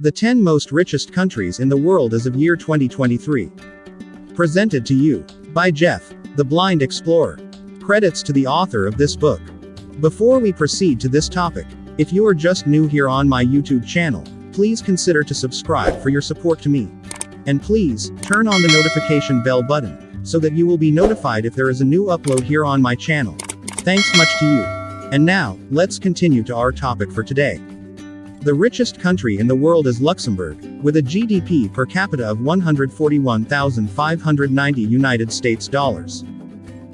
The 10 most richest countries in the world as of year 2023. Presented to you by Jeff, the Blind Explorer. Credits to the author of this book. Before we proceed to this topic, if you are just new here on my YouTube channel, please consider to subscribe for your support to me. And please, turn on the notification bell button, so that you will be notified if there is a new upload here on my channel. Thanks much to you. And now, let's continue to our topic for today. The richest country in the world is Luxembourg, with a GDP per capita of $141,590 United States dollars.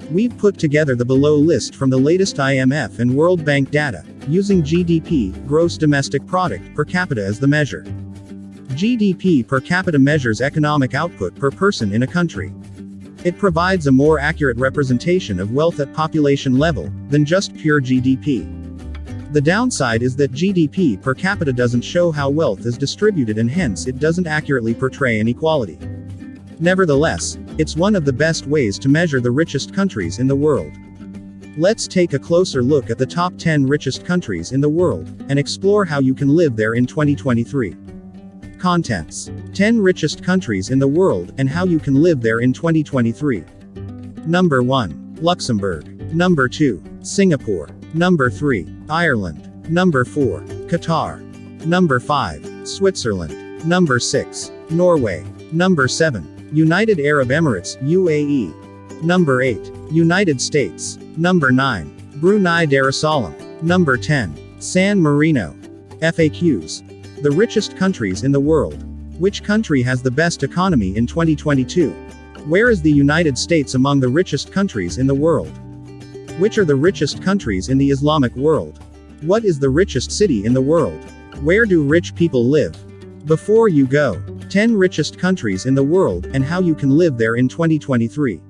We've put together the below list from the latest IMF and World Bank data, using GDP, gross domestic product, per capita as the measure. GDP per capita measures economic output per person in a country. It provides a more accurate representation of wealth at population level, than just pure GDP. The downside is that GDP per capita doesn't show how wealth is distributed, and hence it doesn't accurately portray inequality. Nevertheless, it's one of the best ways to measure the richest countries in the world. Let's take a closer look at the top 10 richest countries in the world, and explore how you can live there in 2023. Contents: 10 richest countries in the world, and how you can live there in 2023. Number 1. Luxembourg. Number 2. Singapore. Number 3. Ireland. Number 4. Qatar. Number 5. Switzerland. Number 6. Norway. Number 7. United Arab Emirates, UAE. Number 8. United States. Number 9. Brunei Darussalam. Number 10. San Marino. FAQs. The richest countries in the world. Which country has the best economy in 2022? Where is the United States among the richest countries in the world? Which are the richest countries in the Islamic world? What is the richest city in the world? Where do rich people live? Before you go, 10 richest countries in the world, and how you can live there in 2023.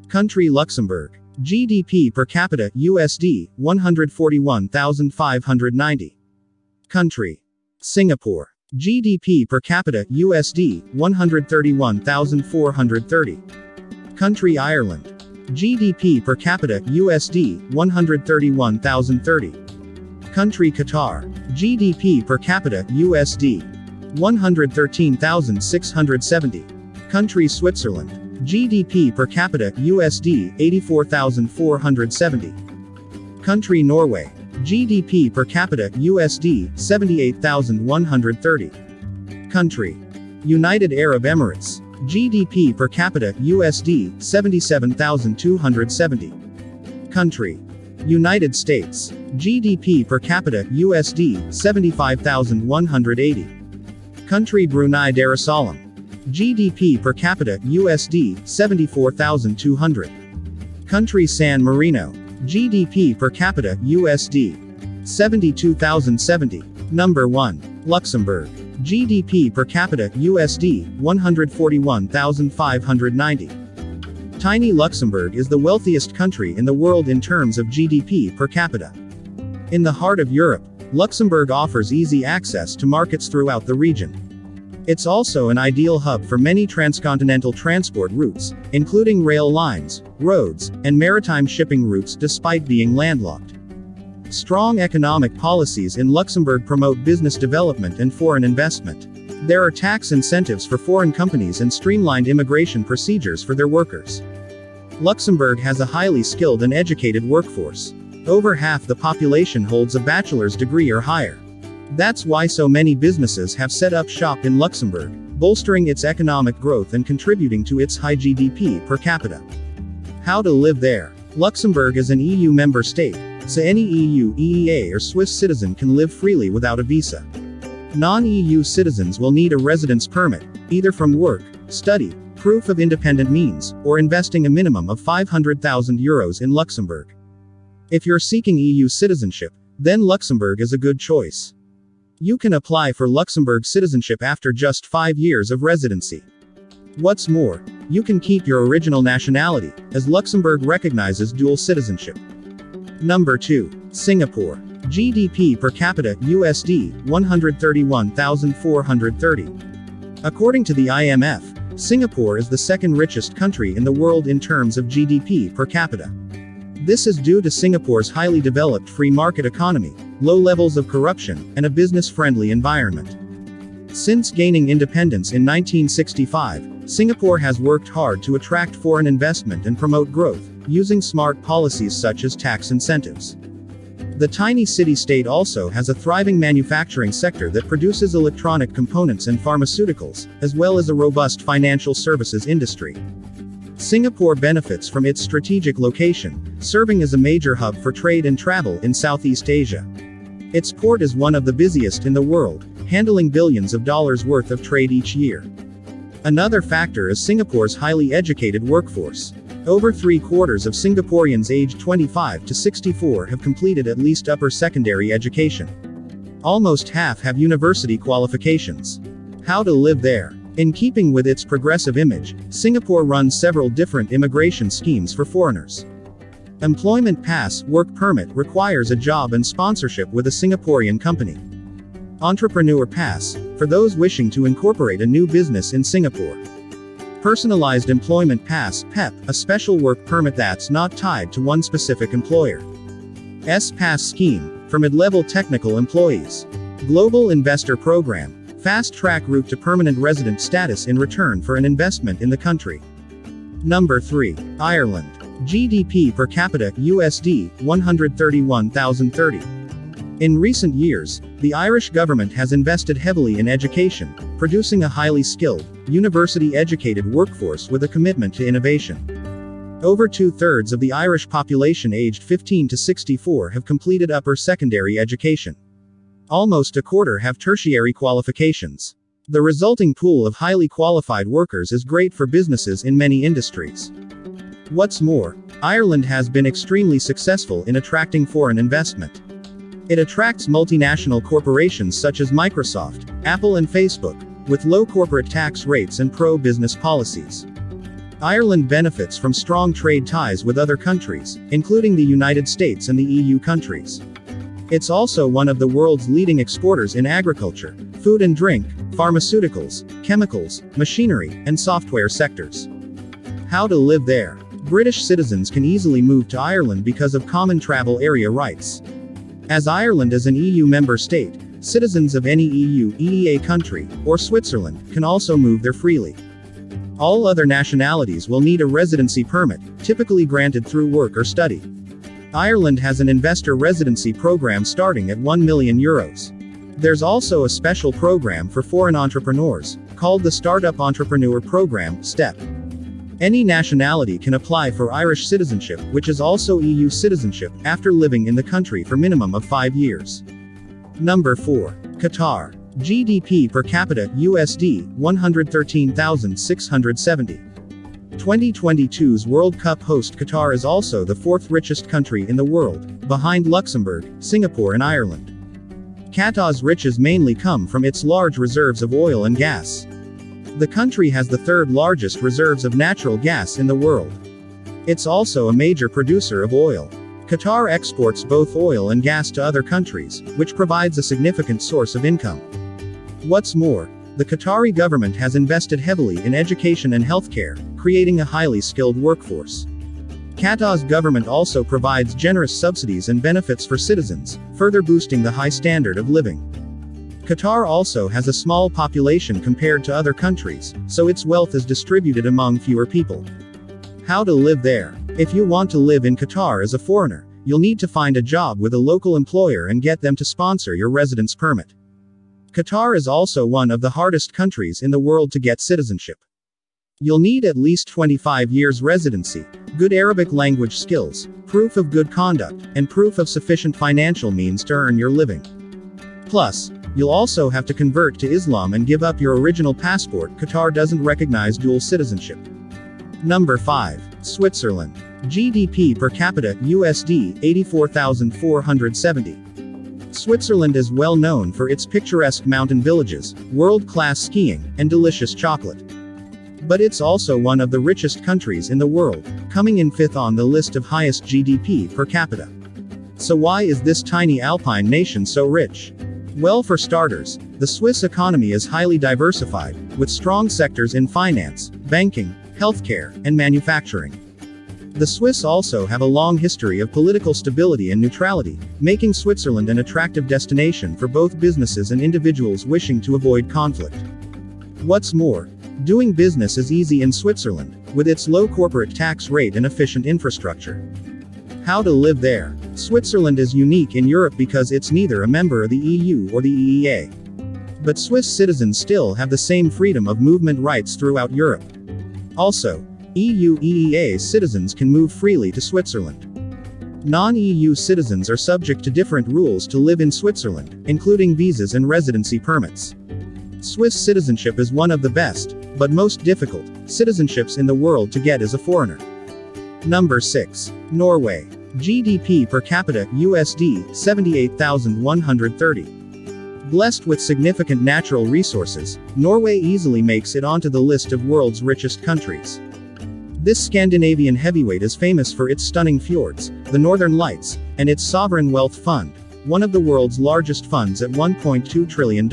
Country: Luxembourg. GDP per capita, USD, 141,590. Country: Singapore. GDP per capita, USD, 131,430. Country: Ireland. GDP per capita, USD, 131,030. Country: Qatar. GDP per capita, USD, 113,670. Country: Switzerland. GDP per capita, USD, 84,470. Country: Norway. GDP per capita, USD, 78,130. Country: United Arab Emirates. GDP per capita, USD, 77,270. Country: United States. GDP per capita, USD, 75,180. Country: Brunei Darussalam. GDP per capita, USD, 74,200. Country: San Marino. GDP per capita, USD, 72,070. Number 1. Luxembourg. GDP per capita, USD, 141,590. Tiny Luxembourg is the wealthiest country in the world in terms of GDP per capita. In the heart of Europe, Luxembourg offers easy access to markets throughout the region. It's also an ideal hub for many transcontinental transport routes, including rail lines, roads, and maritime shipping routes despite being landlocked. Strong economic policies in Luxembourg promote business development and foreign investment. There are tax incentives for foreign companies and streamlined immigration procedures for their workers. Luxembourg has a highly skilled and educated workforce. Over half the population holds a bachelor's degree or higher. That's why so many businesses have set up shop in Luxembourg, bolstering its economic growth and contributing to its high GDP per capita. How to live there. Luxembourg is an EU member state, so any EU, EEA or Swiss citizen can live freely without a visa. Non-EU citizens will need a residence permit, either from work, study, proof of independent means, or investing a minimum of €500,000 in Luxembourg. If you're seeking EU citizenship, then Luxembourg is a good choice. You can apply for Luxembourg citizenship after just 5 years of residency. What's more, you can keep your original nationality, as Luxembourg recognizes dual citizenship. Number 2. Singapore. GDP per capita, USD, 131,430. According to the IMF, Singapore is the second richest country in the world in terms of GDP per capita. This is due to Singapore's highly developed free market economy, low levels of corruption, and a business-friendly environment. Since gaining independence in 1965, Singapore has worked hard to attract foreign investment and promote growth, using smart policies such as tax incentives. The tiny city-state also has a thriving manufacturing sector that produces electronic components and pharmaceuticals, as well as a robust financial services industry. Singapore benefits from its strategic location, serving as a major hub for trade and travel in Southeast Asia. Its port is one of the busiest in the world, handling billions of dollars worth of trade each year. Another factor is Singapore's highly educated workforce. Over 3/4 of Singaporeans aged 25 to 64 have completed at least upper secondary education. Almost half have university qualifications. How to live there? In keeping with its progressive image, Singapore runs several different immigration schemes for foreigners. Employment Pass, work permit, requires a job and sponsorship with a Singaporean company. Entrepreneur Pass, for those wishing to incorporate a new business in Singapore. Personalized Employment Pass, PEP, a special work permit that's not tied to one specific employer. S-Pass scheme, for mid-level technical employees. Global Investor Program, fast-track route to permanent resident status in return for an investment in the country. Number 3. Ireland. GDP per capita, USD, 131,030. In recent years, the Irish government has invested heavily in education, producing a highly skilled, university-educated workforce with a commitment to innovation. Over 2/3 of the Irish population aged 15 to 64 have completed upper secondary education. Almost a quarter have tertiary qualifications. The resulting pool of highly qualified workers is great for businesses in many industries. What's more, Ireland has been extremely successful in attracting foreign investment. It attracts multinational corporations such as Microsoft, Apple and Facebook, with low corporate tax rates and pro-business policies. Ireland benefits from strong trade ties with other countries, including the United States and the EU countries. It's also one of the world's leading exporters in agriculture, food and drink, pharmaceuticals, chemicals, machinery, and software sectors. How to live there? British citizens can easily move to Ireland because of common travel area rights. As Ireland is an EU member state, citizens of any EU, EEA country, or Switzerland, can also move there freely. All other nationalities will need a residency permit, typically granted through work or study. Ireland has an investor residency program starting at €1 million. There's also a special program for foreign entrepreneurs, called the Startup Entrepreneur Program, STEP. Any nationality can apply for Irish citizenship, which is also EU citizenship, after living in the country for minimum of 5 years. Number 4. Qatar. GDP per capita, USD, 113,670. 2022's World Cup host Qatar is also the 4th richest country in the world, behind Luxembourg, Singapore and Ireland. Qatar's riches mainly come from its large reserves of oil and gas. The country has the 3rd largest reserves of natural gas in the world. It's also a major producer of oil. Qatar exports both oil and gas to other countries, which provides a significant source of income. What's more, the Qatari government has invested heavily in education and healthcare, creating a highly skilled workforce. Qatar's government also provides generous subsidies and benefits for citizens, further boosting the high standard of living. Qatar also has a small population compared to other countries, so its wealth is distributed among fewer people. How to live there? If you want to live in Qatar as a foreigner, you'll need to find a job with a local employer and get them to sponsor your residence permit. Qatar is also one of the hardest countries in the world to get citizenship. You'll need at least 25 years residency, good Arabic language skills, proof of good conduct, and proof of sufficient financial means to earn your living. Plus, you'll also have to convert to Islam and give up your original passport. Qatar doesn't recognize dual citizenship. Number 5. Switzerland. GDP per capita, USD, 84,470. Switzerland is well known for its picturesque mountain villages, world-class skiing, and delicious chocolate. But it's also one of the richest countries in the world, coming in 5th on the list of highest GDP per capita. So why is this tiny alpine nation so rich? Well, for starters, the Swiss economy is highly diversified, with strong sectors in finance, banking, healthcare, and manufacturing. The Swiss also have a long history of political stability and neutrality, making Switzerland an attractive destination for both businesses and individuals wishing to avoid conflict. What's more, doing business is easy in Switzerland, with its low corporate tax rate and efficient infrastructure. How to live there. Switzerland is unique in Europe because it's neither a member of the EU or the EEA. But Swiss citizens still have the same freedom of movement rights throughout Europe. Also, EU/EEA citizens can move freely to Switzerland. Non-EU citizens are subject to different rules to live in Switzerland, including visas and residency permits. Swiss citizenship is one of the best, but most difficult, citizenships in the world to get as a foreigner. Number 6. Norway. GDP per capita USD 78,130. Blessed with significant natural resources, Norway easily makes it onto the list of world's richest countries. This Scandinavian heavyweight is famous for its stunning fjords, the Northern Lights, and its sovereign wealth fund, one of the world's largest funds at $1.2 trillion.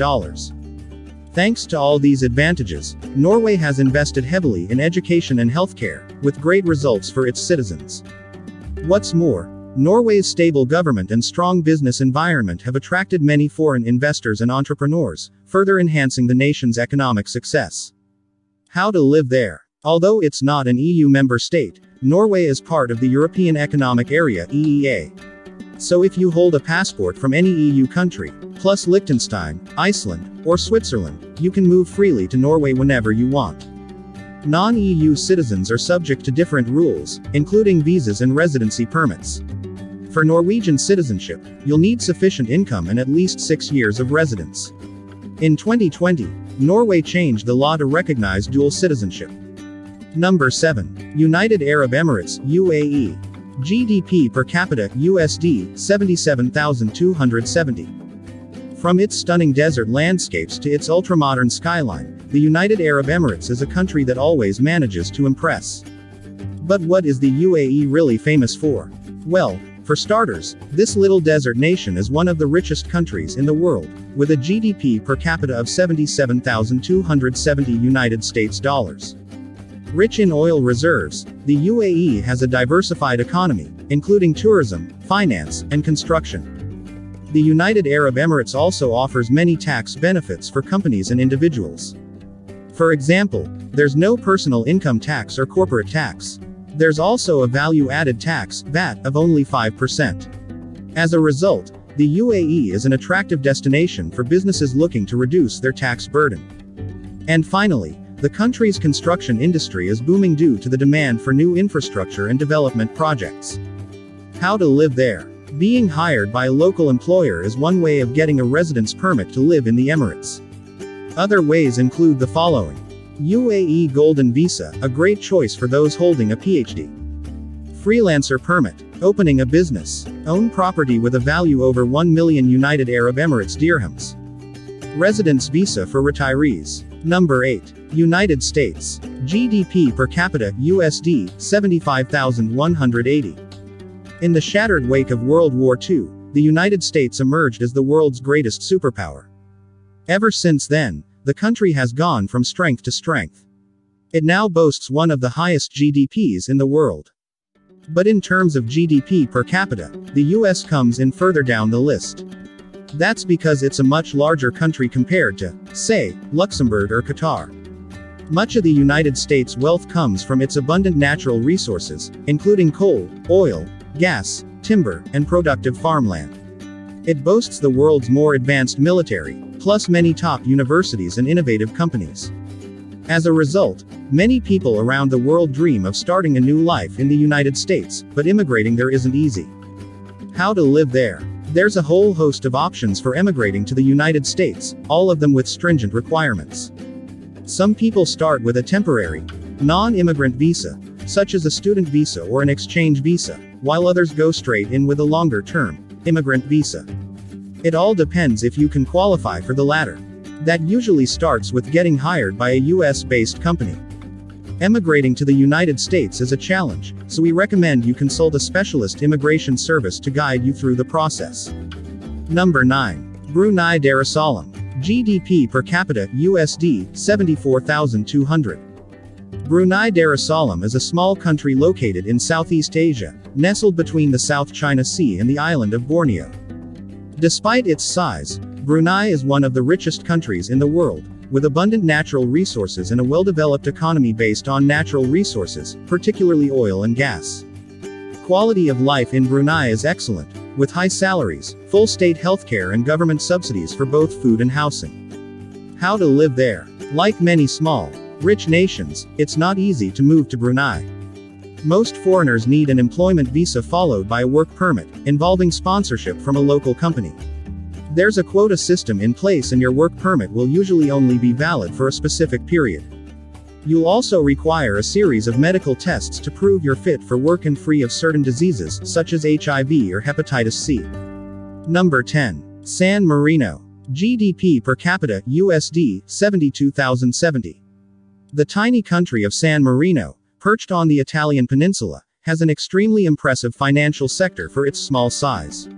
Thanks to all these advantages, Norway has invested heavily in education and healthcare, with great results for its citizens. What's more, Norway's stable government and strong business environment have attracted many foreign investors and entrepreneurs, further enhancing the nation's economic success. How to live there. Although it's not an EU member state, Norway is part of the European Economic Area (EEA). So if you hold a passport from any EU country, plus Liechtenstein, Iceland, or Switzerland, you can move freely to Norway whenever you want. Non-EU citizens are subject to different rules, including visas and residency permits. For Norwegian citizenship, you'll need sufficient income and at least 6 years of residence. In 2020, Norway changed the law to recognize dual citizenship. Number 7. United Arab Emirates, UAE. GDP per capita USD 77,270. From its stunning desert landscapes to its ultramodern skyline, the United Arab Emirates is a country that always manages to impress. But what is the UAE really famous for? Well, for starters, this little desert nation is one of the richest countries in the world, with a GDP per capita of 77,270 United States dollars. Rich in oil reserves, the UAE has a diversified economy, including tourism, finance, and construction. The United Arab Emirates also offers many tax benefits for companies and individuals. For example, there's no personal income tax or corporate tax. There's also a value-added tax, VAT, of only 5%. As a result, the UAE is an attractive destination for businesses looking to reduce their tax burden. And finally, the country's construction industry is booming due to the demand for new infrastructure and development projects. How to live there. Being hired by a local employer is one way of getting a residence permit to live in the Emirates. Other ways include the following. UAE Golden Visa, a great choice for those holding a PhD. Freelancer permit. Opening a business. Own property with a value over 1 million United Arab Emirates dirhams. Residence visa for retirees. Number 8. United States. GDP per capita USD 75,180. In the shattered wake of World War II, the United States emerged as the world's greatest superpower. Ever since then, the country has gone from strength to strength. It now boasts one of the highest GDPs in the world. But in terms of GDP per capita, the US comes in further down the list. That's because it's a much larger country compared to, say, Luxembourg or Qatar. Much of the United States' wealth comes from its abundant natural resources, including coal, oil, gas, timber, and productive farmland. It boasts the world's more advanced military, plus many top universities and innovative companies. As a result, many people around the world dream of starting a new life in the United States, but immigrating there isn't easy. How to live there. There's a whole host of options for emigrating to the United States, all of them with stringent requirements. Some people start with a temporary, non-immigrant visa, such as a student visa or an exchange visa, while others go straight in with a longer-term, immigrant visa. It all depends if you can qualify for the latter. That usually starts with getting hired by a US-based company. Emigrating to the United States is a challenge, so we recommend you consult a specialist immigration service to guide you through the process. Number 9. Brunei Darussalam. GDP per capita USD 74,200. Brunei Darussalam is a small country located in Southeast Asia, nestled between the South China Sea and the island of Borneo. Despite its size, Brunei is one of the richest countries in the world, with abundant natural resources and a well-developed economy based on natural resources, particularly oil and gas. Quality of life in Brunei is excellent, with high salaries, full state healthcare and government subsidies for both food and housing. How to live there? Like many small, rich nations, it's not easy to move to Brunei. Most foreigners need an employment visa followed by a work permit, involving sponsorship from a local company. There's a quota system in place and your work permit will usually only be valid for a specific period. You'll also require a series of medical tests to prove you're fit for work and free of certain diseases, such as HIV or hepatitis C. Number 10. San Marino. GDP per capita, USD, 72,070. The tiny country of San Marino, perched on the Italian peninsula, has an extremely impressive financial sector for its small size.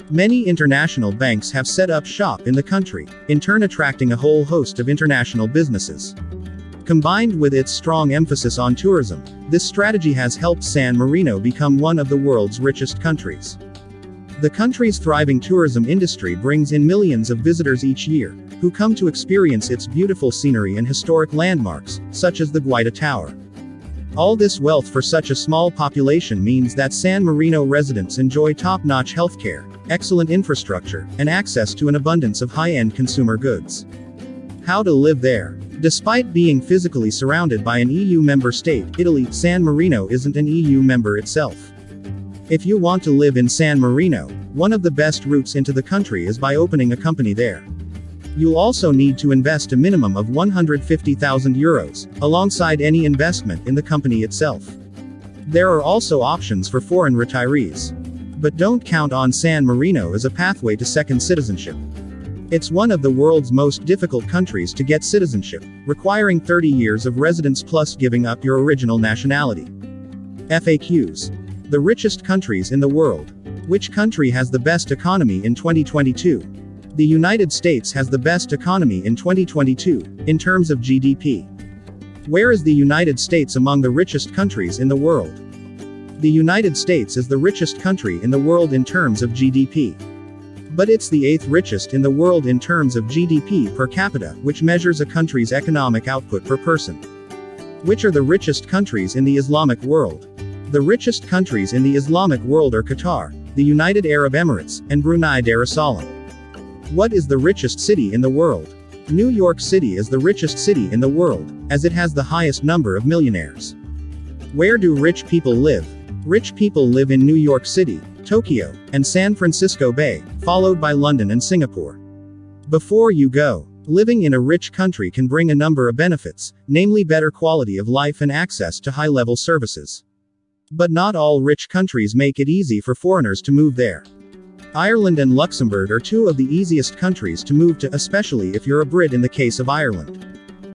Many international banks have set up shop in the country, in turn attracting a whole host of international businesses. Combined with its strong emphasis on tourism, this strategy has helped San Marino become one of the world's richest countries. The country's thriving tourism industry brings in millions of visitors each year, who come to experience its beautiful scenery and historic landmarks, such as the Guaita Tower. All this wealth for such a small population means that San Marino residents enjoy top-notch healthcare, excellent infrastructure, and access to an abundance of high-end consumer goods. How to live there? Despite being physically surrounded by an EU member state, Italy, San Marino isn't an EU member itself. If you want to live in San Marino, one of the best routes into the country is by opening a company there. You'll also need to invest a minimum of €150,000, alongside any investment in the company itself. There are also options for foreign retirees. But don't count on San Marino as a pathway to second citizenship. It's one of the world's most difficult countries to get citizenship, requiring 30 years of residence plus giving up your original nationality. FAQs. The richest countries in the world. Which country has the best economy in 2022? The United States has the best economy in 2022, in terms of GDP. Where is the United States among the richest countries in the world? The United States is the richest country in the world in terms of GDP. But it's the 8th richest in the world in terms of GDP per capita, which measures a country's economic output per person. Which are the richest countries in the Islamic world? The richest countries in the Islamic world are Qatar, the United Arab Emirates, and Brunei Darussalam. What is the richest city in the world? New York City is the richest city in the world, as it has the highest number of millionaires. Where do rich people live? Rich people live in New York City, Tokyo, and San Francisco Bay, followed by London and Singapore. Before you go, living in a rich country can bring a number of benefits, namely better quality of life and access to high-level services. But not all rich countries make it easy for foreigners to move there. Ireland and Luxembourg are two of the easiest countries to move to, especially if you're a Brit in the case of Ireland.